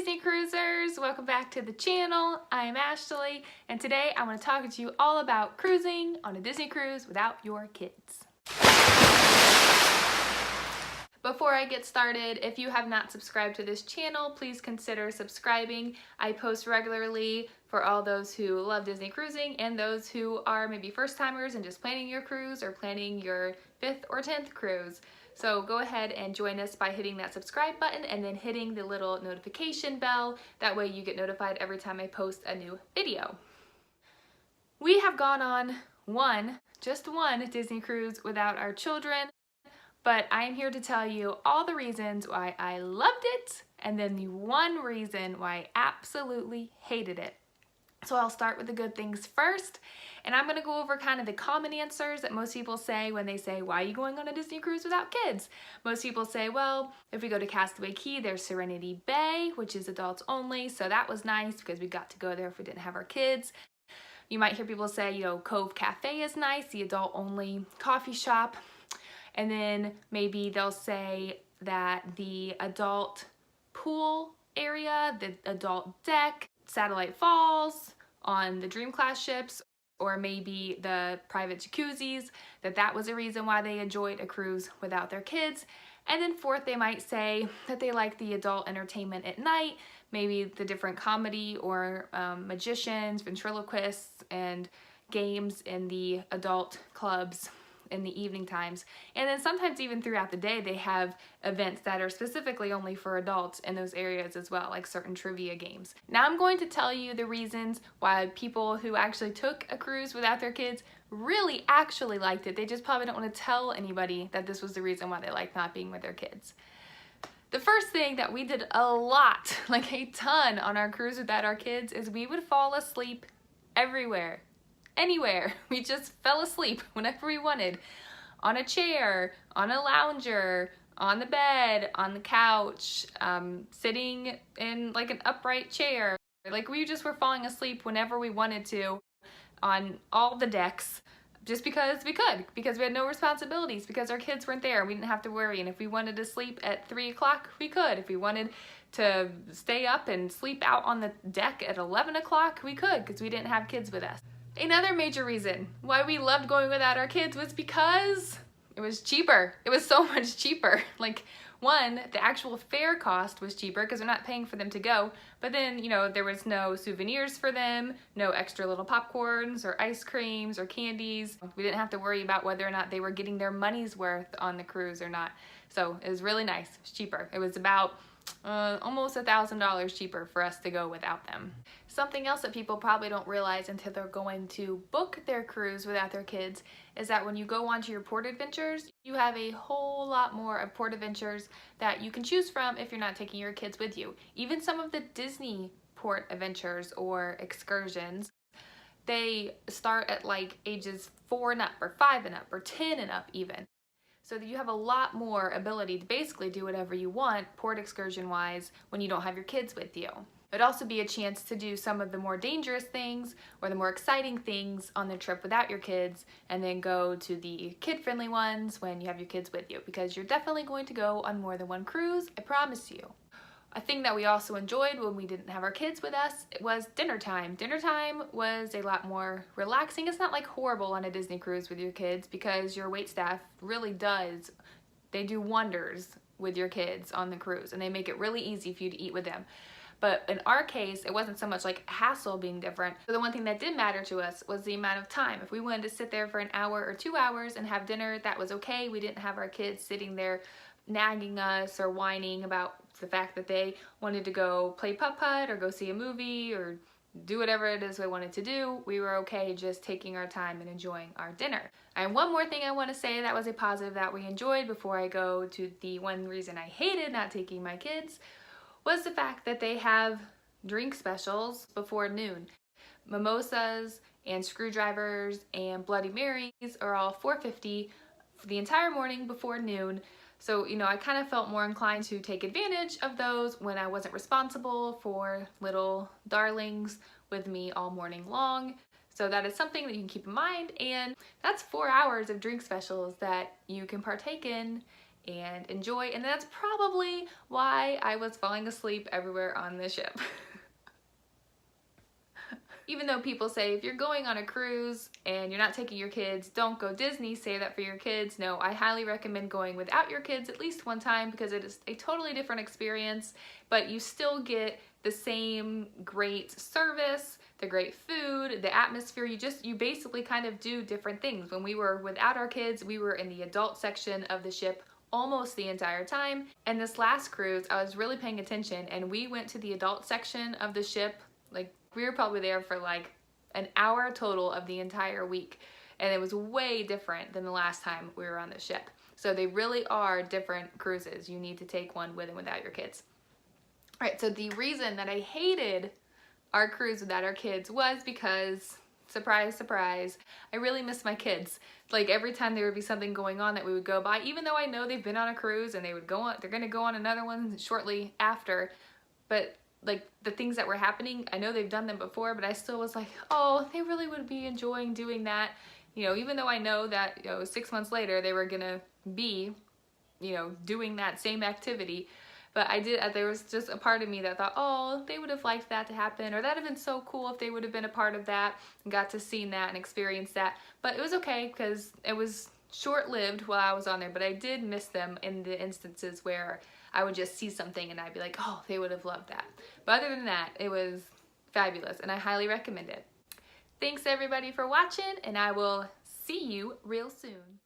Disney Cruisers, welcome back to the channel. I'm Ashley, and today I want to talk to you all about cruising on a Disney cruise without your kids. Before I get started, if you have not subscribed to this channel, please consider subscribing. I post regularly for all those who love Disney cruising and those who are maybe first timers and just planning your cruise or planning your 5th or 10th cruise. So go ahead and join us by hitting that subscribe button and then hitting the little notification bell. That way you get notified every time I post a new video. We have gone on just one Disney cruise without our children, but I am here to tell you all the reasons why I loved it and then the one reason why I absolutely hated it. So I'll start with the good things first, and I'm going to go over kind of the common answers that most people say when they say, why are you going on a Disney cruise without kids? Most people say, well, if we go to Castaway Cay, there's Serenity Bay, which is adults only, so that was nice because we got to go there if we didn't have our kids. You might hear people say, you know, Cove Cafe is nice, the adult only coffee shop, and then maybe they'll say that the adult pool area, the adult deck, Satellite Falls on the Dream Class ships, or maybe the private jacuzzis, that was a reason why they enjoyed a cruise without their kids. And then fourth, they might say that they like the adult entertainment at night, maybe the different comedy or magicians, ventriloquists, and games in the adult clubs in the evening times. And then sometimes even throughout the day they have events that are specifically only for adults in those areas as well, like certain trivia games. Now I'm going to tell you the reasons why people who actually took a cruise without their kids really actually liked it. They just probably don't want to tell anybody that this was the reason why they liked not being with their kids. The first thing that we did a lot, like a ton on our cruise without our kids, is we would fall asleep everywhere. Anywhere. We just fell asleep whenever we wanted. On a chair, on a lounger, on the bed, on the couch, sitting in like an upright chair. Like we just were falling asleep whenever we wanted to on all the decks just because we could, because we had no responsibilities, because our kids weren't there. We didn't have to worry. And if we wanted to sleep at 3 o'clock, we could. If we wanted to stay up and sleep out on the deck at 11 o'clock, we could, because we didn't have kids with us. Another major reason why we loved going without our kids was because it was cheaper. It was so much cheaper. Like, one, the actual fare cost was cheaper because we're not paying for them to go, but then, you know, there was no souvenirs for them, no extra little popcorns or ice creams or candies. We didn't have to worry about whether or not they were getting their money's worth on the cruise or not. So it was really nice. It was cheaper. It was about almost $1,000 cheaper for us to go without them. Something else that people probably don't realize until they're going to book their cruise without their kids is that when you go onto your port adventures, you have a whole lot more of port adventures that you can choose from if you're not taking your kids with you. Even some of the Disney port adventures or excursions, they start at like ages 4 and up, or 5 and up, or 10 and up even. So that you have a lot more ability to basically do whatever you want, port excursion wise, when you don't have your kids with you. It'd also be a chance to do some of the more dangerous things or the more exciting things on the trip without your kids, and then go to the kid-friendly ones when you have your kids with you, because you're definitely going to go on more than one cruise, I promise you. A thing that we also enjoyed when we didn't have our kids with us was dinner time. Dinner time was a lot more relaxing. It's not like horrible on a Disney cruise with your kids, because your waitstaff really does. They do wonders with your kids on the cruise, and they make it really easy for you to eat with them. But in our case, it wasn't so much like hassle being different. So the one thing that did matter to us was the amount of time. If we wanted to sit there for an hour or 2 hours and have dinner, that was okay. We didn't have our kids sitting there nagging us or whining about the fact that they wanted to go play putt-putt or go see a movie or do whatever it is they wanted to do. We were okay just taking our time and enjoying our dinner. And one more thing I want to say that was a positive that we enjoyed before I go to the one reason I hated not taking my kids was the fact that they have drink specials before noon. Mimosas and screwdrivers and Bloody Marys are all $4.50 for the entire morning before noon. So, you know, I kind of felt more inclined to take advantage of those when I wasn't responsible for little darlings with me all morning long. So that is something that you can keep in mind, and that's 4 hours of drink specials that you can partake in and enjoy. And that's probably why I was falling asleep everywhere on the ship. Even though people say if you're going on a cruise and you're not taking your kids, don't go Disney, save that for your kids. No, I highly recommend going without your kids at least one time because it is a totally different experience, but you still get the same great service, the great food, the atmosphere. You basically kind of do different things. When we were without our kids, we were in the adult section of the ship almost the entire time. And this last cruise, I was really paying attention and we went to the adult section of the ship. Like, we were probably there for like an hour total of the entire week. And it was way different than the last time we were on the ship. So they really are different cruises. You need to take one with and without your kids. All right, so the reason that I hated our cruise without our kids was because, surprise, surprise, I really miss my kids. Like every time there would be something going on that we would go by, even though I know they've been on a cruise and they're gonna go on another one shortly after, but like the things that were happening, I know they've done them before, but I still was like, oh, they really would be enjoying doing that. You know, even though I know that, 6 months later they were gonna be, doing that same activity. But there was just a part of me that thought, oh, they would have liked that to happen, or that'd have been so cool if they would have been a part of that and got to see that and experience that. But it was okay because it was short-lived while I was on there, but I did miss them in the instances where I would just see something and I'd be like, oh, they would have loved that. But other than that, it was fabulous and I highly recommend it. Thanks everybody for watching, and I will see you real soon.